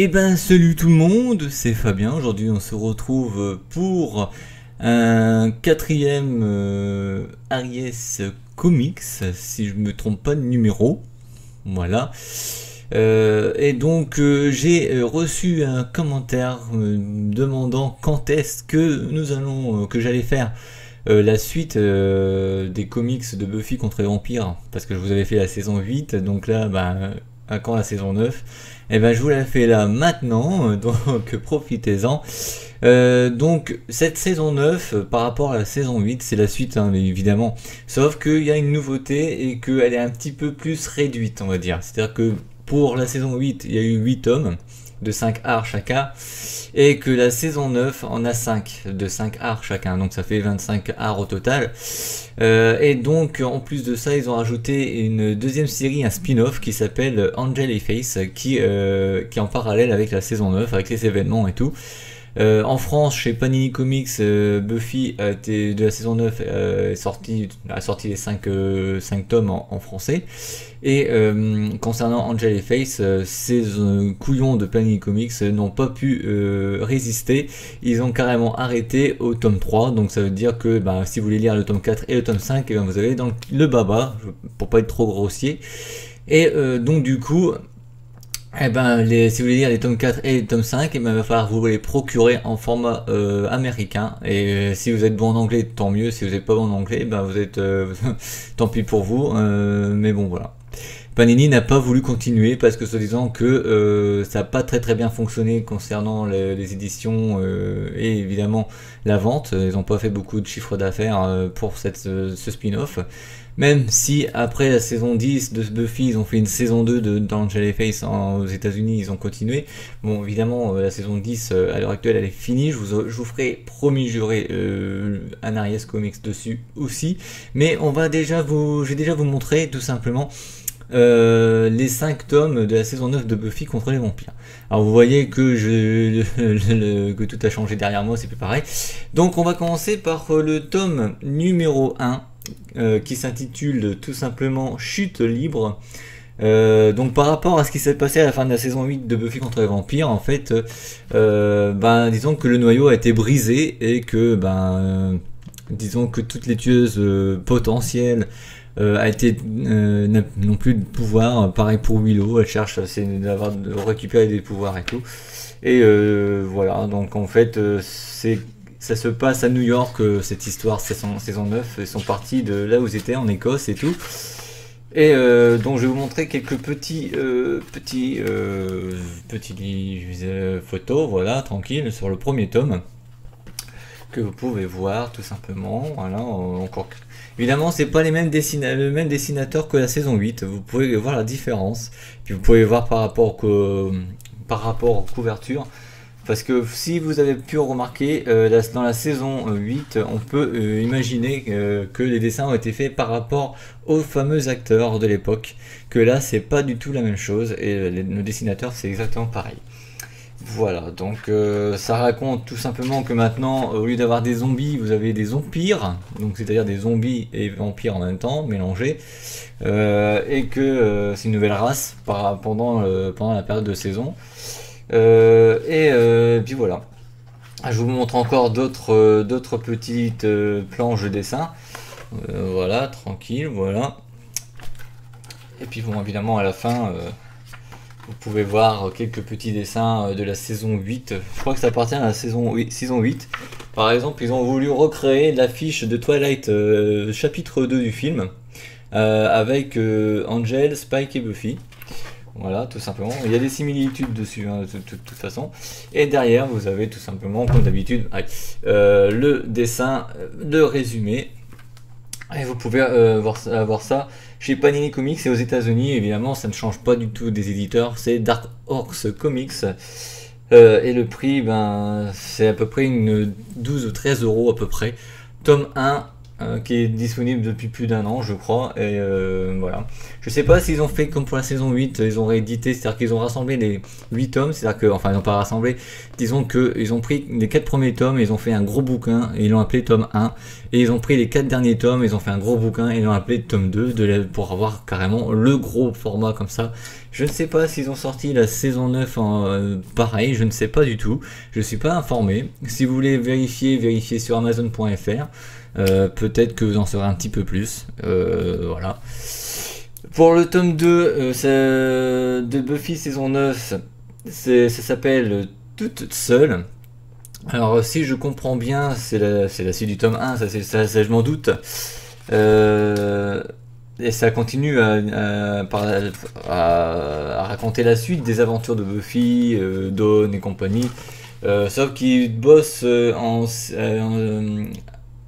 Eh ben salut tout le monde, c'est Fabien. Aujourd'hui on se retrouve pour un quatrième Aries Comics, si je me trompe pas de numéro. Voilà. Et donc j'ai reçu un commentaire demandant quand est-ce que nous allons que j'allais faire la suite des comics de Buffy contre les vampires, parce que je vous avais fait la saison 8, donc là à quand la saison 9? Et ben je vous la fais là maintenant, donc profitez-en. Donc cette saison 9 par rapport à la saison 8 c'est la suite hein, évidemment, sauf qu'il y a une nouveauté et qu'elle est un petit peu plus réduite, on va dire. C'est à dire que pour la saison 8 il y a eu 8 tomes de 5 arcs chacun, et que la saison 9 en a 5 de 5 arcs chacun, donc ça fait 25 arcs au total. Et donc en plus de ça ils ont rajouté une deuxième série, un spin-off qui s'appelle Angel et Face, qui est en parallèle avec la saison 9 avec les événements et tout. En France, chez Panini Comics, Buffy de la saison 9 a sorti les 5 tomes en français. Et concernant Angel et Face, ces couillons de Panini Comics n'ont pas pu résister. Ils ont carrément arrêté au tome 3. Donc ça veut dire que si vous voulez lire le tome 4 et le tome 5, vous allez dans le baba, pour pas être trop grossier. Et donc du coup... si vous voulez lire les tomes 4 et les tomes 5, il va falloir vous les procurer en format américain. Et si vous êtes bon en anglais, tant mieux. Si vous n'êtes pas bon en anglais, vous êtes tant pis pour vous. Mais bon, voilà. Panini n'a pas voulu continuer parce que soi-disant que ça n'a pas très bien fonctionné concernant les éditions et évidemment la vente. Ils n'ont pas fait beaucoup de chiffre d'affaires pour ce spin-off. Même si après la saison 10 de Buffy, ils ont fait une saison 2 d'Angel et Face aux États-Unis, ils ont continué. Bon, évidemment, la saison 10 à l'heure actuelle elle est finie. Je vous ferai, promis juré, un Aries Comics dessus aussi. Mais je vais déjà vous montrer tout simplement les 5 tomes de la saison 9 de Buffy contre les vampires. Alors vous voyez que que tout a changé derrière moi, c'est plus pareil. Donc on va commencer par le tome numéro 1. Qui s'intitule tout simplement Chute libre. Donc par rapport à ce qui s'est passé à la fin de la saison 8 de Buffy contre les vampires, en fait, disons que le noyau a été brisé et que disons que toutes les tueuses potentielles n'ont plus de pouvoir. Pareil pour Willow, elle cherche de récupérer des pouvoirs et tout. Et voilà, donc en fait ça se passe à New York, cette histoire, saison 9. Ils sont partis de là où ils étaient, en Écosse et tout. Et donc je vais vous montrer quelques petites photos, voilà, tranquille, sur le premier tome. Que vous pouvez voir tout simplement. Voilà, encore. Évidemment, c'est pas le même dessinateur que la saison 8. Vous pouvez voir la différence. Puis vous pouvez voir par rapport aux couvertures. Parce que si vous avez pu remarquer, dans la saison 8, on peut imaginer que les dessins ont été faits par rapport aux fameux acteurs de l'époque. Que là, c'est pas du tout la même chose. Et le dessinateur, c'est exactement pareil. Voilà, donc ça raconte tout simplement que maintenant, au lieu d'avoir des zombies, vous avez des vampires. Donc c'est-à-dire des zombies et vampires en même temps, mélangés. Et que c'est une nouvelle race pendant la période de saison. Puis voilà. Je vous montre encore d'autres petites planches de dessin. Voilà, tranquille, voilà. Et puis bon, évidemment à la fin, vous pouvez voir quelques petits dessins de la saison 8. Je crois que ça appartient à la saison 8. Par exemple, ils ont voulu recréer l'affiche de Twilight chapitre 2 du film avec Angel, Spike et Buffy. Voilà, tout simplement. Il y a des similitudes dessus, hein, de toute façon. Et derrière, vous avez tout simplement, comme d'habitude, le dessin, le résumé. Et vous pouvez avoir ça chez Panini Comics et aux États-Unis. Évidemment, ça ne change pas du tout des éditeurs. C'est Dark Horse Comics. Et le prix, c'est à peu près 12 ou 13 euros à peu près. Tome 1 qui est disponible depuis plus d'1 an, je crois. Et voilà. Je sais pas s'ils ont fait comme pour la saison 8, ils ont réédité, c'est-à-dire qu'ils ont rassemblé les 8 tomes, c'est-à-dire que, enfin, ils n'ont pas rassemblé, disons qu'ils ont pris les 4 premiers tomes, ils ont fait un gros bouquin, et ils l'ont appelé tome 1, et ils ont pris les 4 derniers tomes, ils ont fait un gros bouquin, et ils l'ont appelé tome 2, pour avoir carrément le gros format comme ça. Je ne sais pas s'ils ont sorti la saison 9 en pareil, je ne sais pas du tout, je suis pas informé. Si vous voulez vérifier sur Amazon.fr. Peut-être que vous en saurez un petit peu plus. Voilà. Pour le tome 2 de Buffy saison 9, ça s'appelle Toute Seule. Alors si je comprends bien, c'est la suite du tome 1, ça je m'en doute. Et ça continue à raconter la suite des aventures de Buffy, Dawn et compagnie. Sauf qu'ils bossent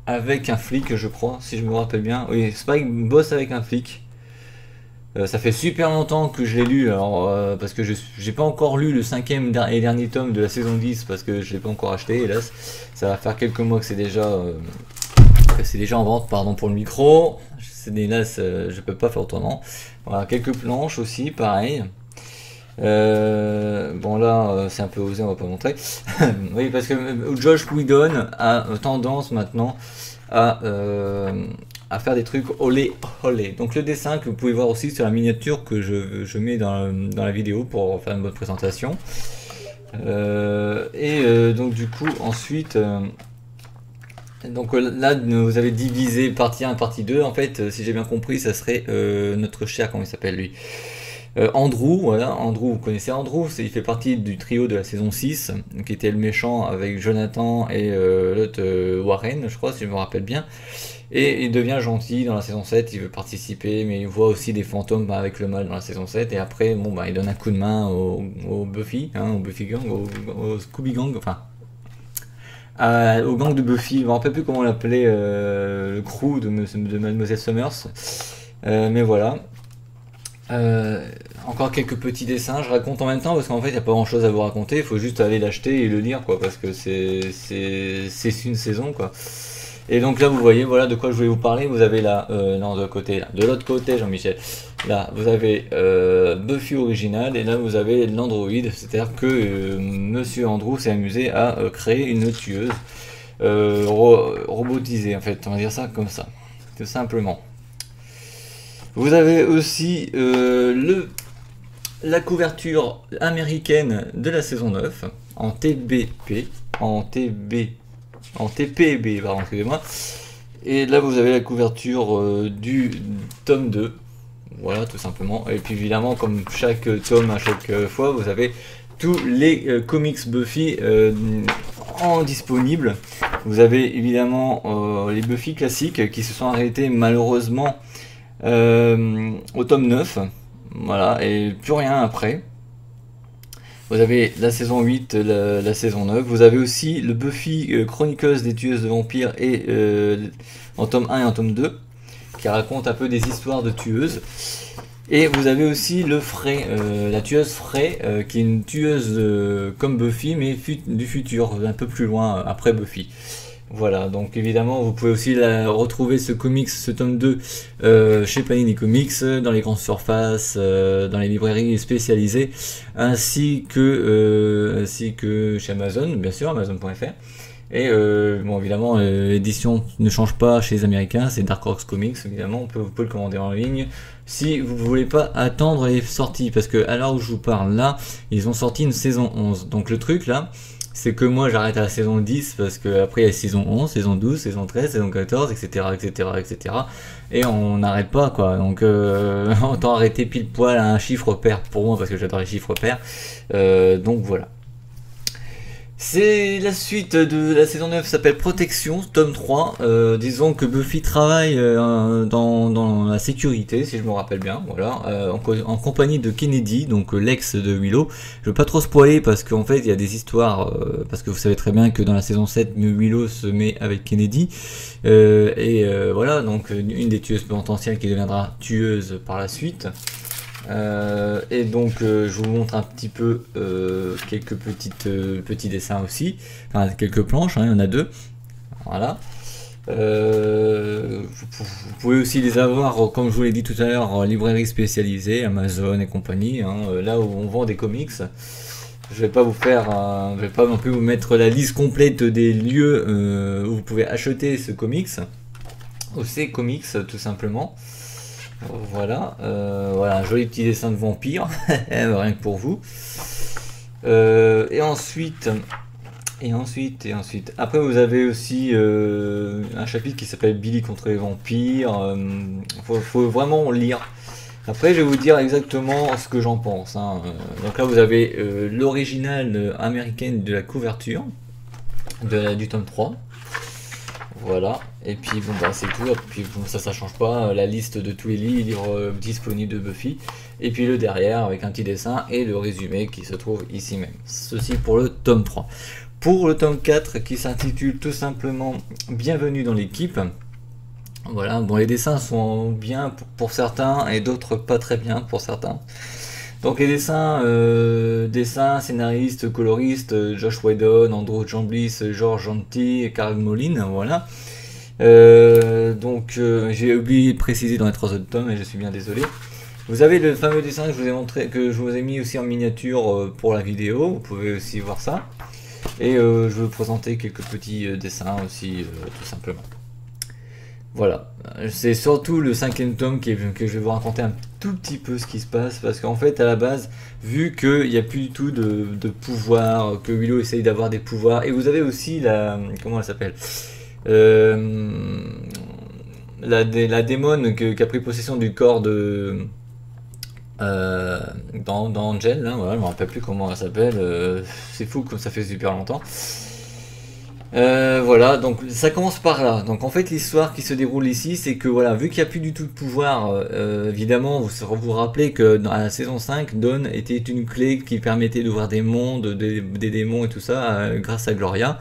avec un flic, je crois, si je me rappelle bien. Oui, Spike bosse avec un flic. Ça fait super longtemps que je l'ai lu, alors, parce que j'ai pas encore lu le 5e et dernier tome de la saison 10, parce que je l'ai pas encore acheté, hélas. Ça va faire quelques mois que c'est déjà en vente, pardon pour le micro. Hélas, je peux pas faire autrement. Voilà, quelques planches aussi, pareil. Bon là c'est un peu osé, on va pas montrer. Oui, parce que Josh Whedon a tendance maintenant à faire des trucs olé olé. Donc le dessin que vous pouvez voir aussi sur la miniature que je mets dans la vidéo pour faire une bonne présentation. Donc du coup ensuite donc là vous avez divisé partie 1 partie 2. En fait si j'ai bien compris ça serait notre cher, comment il s'appelle lui, Andrew, voilà, Andrew, vous connaissez Andrew, il fait partie du trio de la saison 6, qui était le méchant avec Jonathan et l'autre Warren, je crois, si je me rappelle bien. Et il devient gentil dans la saison 7, il veut participer, mais il voit aussi des fantômes avec le mal dans la saison 7, et après, bon, bah, il donne un coup de main au Buffy, au Buffy Gang, au Scooby Gang, enfin, au gang de Buffy, je me rappelle plus comment on l'appelait, le crew de Mademoiselle Summers, mais voilà. Encore quelques petits dessins, je raconte en même temps parce qu'en fait il n'y a pas grand chose à vous raconter, il faut juste aller l'acheter et le lire quoi, parce que c'est une saison quoi. Et donc là vous voyez voilà de quoi je voulais vous parler. Vous avez là, non de l'autre côté Jean-Michel, là vous avez Buffy original et là vous avez l'Android, c'est-à-dire que Monsieur Andrew s'est amusé à créer une tueuse robotisée en fait, on va dire ça comme ça, tout simplement. Vous avez aussi la couverture américaine de la saison 9 en TPB, pardon, excusez-moi. Et là vous avez la couverture du tome 2. Voilà, tout simplement. Et puis évidemment, comme chaque tome à chaque fois, vous avez tous les comics Buffy en disponible. Vous avez évidemment les Buffy classiques qui se sont arrêtés malheureusement au tome 9, voilà, et plus rien après. Vous avez la saison 8, la saison 9, vous avez aussi le Buffy chroniqueuse des tueuses de vampires et en tome 1 et en tome 2, qui raconte un peu des histoires de tueuses. Et vous avez aussi le Frey, la tueuse Frey, qui est une tueuse comme Buffy, mais du futur, un peu plus loin après Buffy. Voilà, donc évidemment vous pouvez aussi retrouver ce comics, ce tome 2 chez Panini Comics, dans les grandes surfaces, dans les librairies spécialisées, ainsi que chez Amazon, bien sûr, Amazon.fr. Et bon évidemment l'édition ne change pas chez les Américains, c'est Dark Horse Comics, évidemment, vous pouvez le commander en ligne si vous ne voulez pas attendre les sorties, parce que à l'heure où je vous parle là, ils ont sorti une saison 11, donc le truc là, c'est que moi j'arrête à la saison 10 parce que après il y a saison 11, saison 12, saison 13, saison 14, etc. etc. Et on n'arrête pas quoi. Donc autant arrêter pile poil à un chiffre pair pour moi parce que j'adore les chiffres pairs. Donc voilà. C'est la suite de la saison 9, s'appelle Protection, tome 3. Disons que Buffy travaille dans la sécurité, si je me rappelle bien, voilà, en compagnie de Kennedy, donc l'ex de Willow. Je veux pas trop spoiler parce qu'en fait il y a des histoires, parce que vous savez très bien que dans la saison 7, Willow se met avec Kennedy. Voilà, donc une des tueuses potentielles qui deviendra tueuse par la suite. Et donc je vous montre un petit peu quelques petits dessins aussi, enfin quelques planches, hein, il y en a deux, voilà. Vous pouvez aussi les avoir, comme je vous l'ai dit tout à l'heure, en librairie spécialisée, Amazon et compagnie, hein, là où on vend des comics. Je vais pas vous faire, je vais pas non plus vous mettre la liste complète des lieux où vous pouvez acheter ce comics, ou ces comics tout simplement. Voilà, voilà un joli petit dessin de vampire, rien que pour vous. Et ensuite, après vous avez aussi un chapitre qui s'appelle Billy contre les vampires. Faut vraiment lire. Après, je vais vous dire exactement ce que j'en pense, hein. Donc là, vous avez l'original américaine de la couverture du tome 3. Voilà. Et puis, bon, bah, c'est tout. Et puis, bon, ça change pas. La liste de tous les livres disponibles de Buffy. Et puis, le derrière avec un petit dessin et le résumé qui se trouve ici même. Ceci pour le tome 3. Pour le tome 4 qui s'intitule tout simplement Bienvenue dans l'équipe. Voilà, bon, les dessins sont bien pour certains et d'autres pas très bien pour certains. Donc les dessins, scénaristes, coloristes, Josh Whedon, Andrew John Bliss, George Janty, Carl Moline, voilà. J'ai oublié de préciser dans les 3 autres tomes et je suis bien désolé. Vous avez le fameux dessin que je vous ai montré, que je vous ai mis aussi en miniature pour la vidéo, vous pouvez aussi voir ça. Et je vais vous présenter quelques petits dessins aussi, tout simplement. Voilà, c'est surtout le 5e tome que je vais vous raconter un tout petit peu ce qui se passe, parce qu'en fait à la base, vu qu'il n'y a plus du tout de pouvoir, que Willow essaye d'avoir des pouvoirs, et vous avez aussi comment elle s'appelle, la démone qui a pris possession du corps de dans Angel, hein, voilà, je me rappelle plus comment elle s'appelle, c'est fou comme ça fait super longtemps. Voilà, donc ça commence par là. Donc en fait l'histoire qui se déroule ici, c'est que voilà, vu qu'il n'y a plus du tout de pouvoir, évidemment vous rappelez que dans la saison 5, Dawn était une clé qui permettait d'ouvrir des mondes, des démons et tout ça, grâce à Gloria,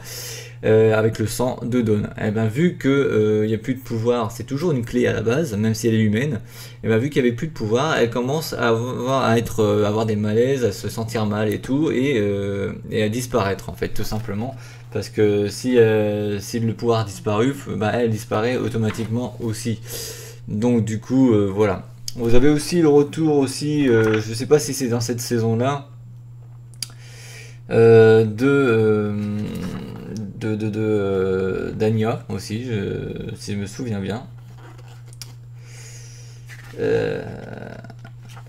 avec le sang de Dawn. Et ben vu que il n'y a plus de pouvoir, c'est toujours une clé à la base, même si elle est humaine, et ben vu qu'il n'y avait plus de pouvoir, elle commence à avoir des malaises, à se sentir mal et tout, et à disparaître en fait, tout simplement. Parce que si le pouvoir a disparu, bah, elle disparaît automatiquement aussi. Donc du coup, voilà. Vous avez aussi le retour aussi, je sais pas si c'est dans cette saison-là, d'Anya aussi, si je me souviens bien.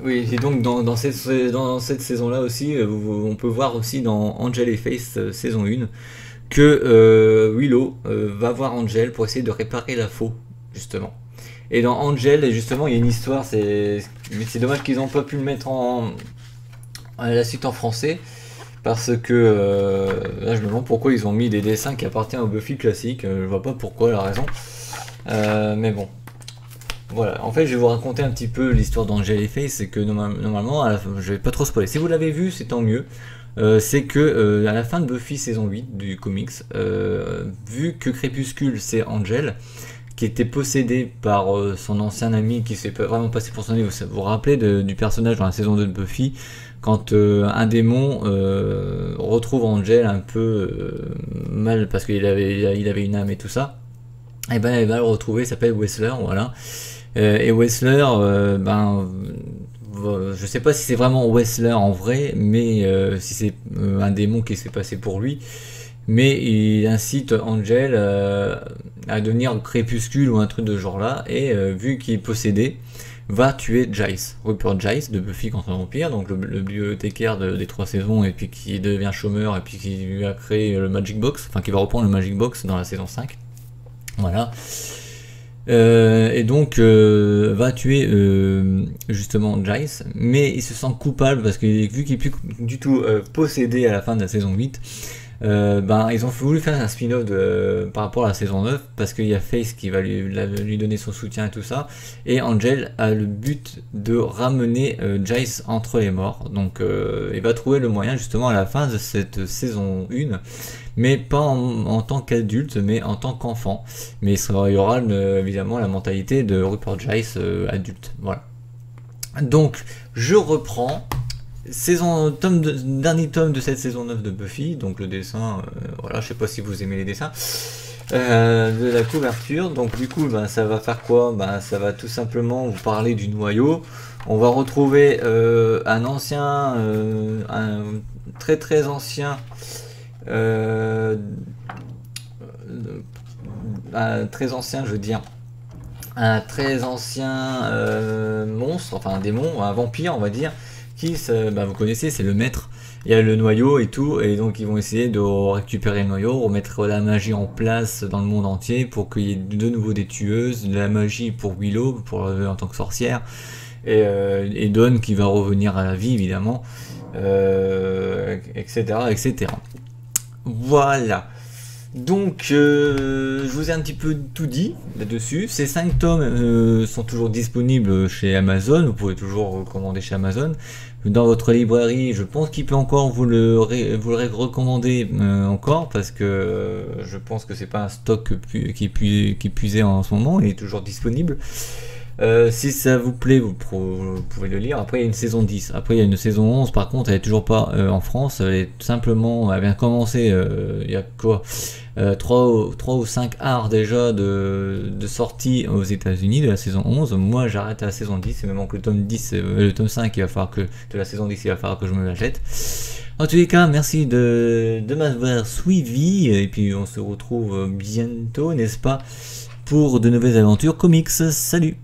Oui, et donc dans cette saison-là aussi, on peut voir aussi dans Angel et Faith saison 1 que Willow va voir Angel pour essayer de réparer la faux, justement. Et dans Angel, justement, il y a une histoire, mais c'est dommage qu'ils n'ont pas pu le mettre la suite en français, parce que là je me demande pourquoi ils ont mis des dessins qui appartiennent au Buffy classique, je vois pas pourquoi, la raison. Mais bon. Voilà, en fait je vais vous raconter un petit peu l'histoire d'Angel et Faith, c'est que normalement, je vais pas trop spoiler, si vous l'avez vu c'est tant mieux. C'est que à la fin de Buffy saison 8 du comics, vu que Crépuscule c'est Angel, qui était possédé par son ancien ami qui s'est vraiment passé pour son ami, vous vous rappelez du personnage dans la saison 2 de Buffy, quand un démon retrouve Angel un peu mal parce qu'il avait une âme et tout ça, et ben elle va le retrouver, il s'appelle Wessler, voilà. Et Wessler, je sais pas si c'est vraiment Wessler en vrai, mais si c'est un démon qui s'est passé pour lui, mais il incite Angel à devenir Crépuscule ou un truc de genre là, et vu qu'il est possédé, va tuer Giles, Rupert Giles de Buffy contre le vampire, donc le bibliothécaire des 3 saisons, et puis qui devient chômeur, et puis qui lui a créé le Magic Box, enfin qui va reprendre le Magic Box dans la saison 5. Voilà. Et donc va tuer justement Giles, mais il se sent coupable parce que vu qu'il n'est plus du tout possédé à la fin de la saison 8, ils ont voulu faire un spin-off par rapport à la saison 9, parce qu'il y a Faith qui va lui donner son soutien et tout ça, et Angel a le but de ramener Giles entre les morts, donc il va trouver le moyen justement à la fin de cette saison 1, mais pas en tant qu'adulte, mais en tant qu'enfant, mais il y aura évidemment la mentalité de Rupert Giles adulte, voilà. Donc je reprends dernier tome de cette saison 9 de Buffy, donc le dessin, voilà, je sais pas si vous aimez les dessins. de la couverture. Donc du coup, ben, ça va faire quoi? Ben, ça va tout simplement vous parler du noyau. On va retrouver un très très ancien, très ancien, je veux dire, un très ancien monstre, enfin un démon, un vampire, on va dire, qui, bah, vous connaissez, c'est le maître. Il y a le noyau et tout, et donc ils vont essayer de récupérer le noyau, remettre la magie en place dans le monde entier pour qu'il y ait de nouveau des tueuses, de la magie pour Willow, en tant que sorcière, et Dawn qui va revenir à la vie évidemment, etc., etc. Voilà. Donc, je vous ai un petit peu tout dit là-dessus. Ces 5 tomes sont toujours disponibles chez Amazon. Vous pouvez toujours commander chez Amazon. Dans votre librairie, je pense qu'il peut encore vous le recommander encore, parce que je pense que c'est pas un stock qui est puisé en ce moment. Il est toujours disponible. Si ça vous plaît, vous pouvez le lire. Après, il y a une saison 10. Après, il y a une saison 11. Par contre, elle est toujours pas en France. Elle vient de commencer. Il y a quoi 3 ou 5 arts déjà de sortie aux États-Unis de la saison 11. Moi, j'arrête à la saison 10. Et même que le tome 10, le tome 5, de la saison 10, il va falloir que je me l'achète. En tous les cas, merci de m'avoir suivi. Et puis, on se retrouve bientôt, n'est-ce pas, pour de nouvelles aventures comics. Salut!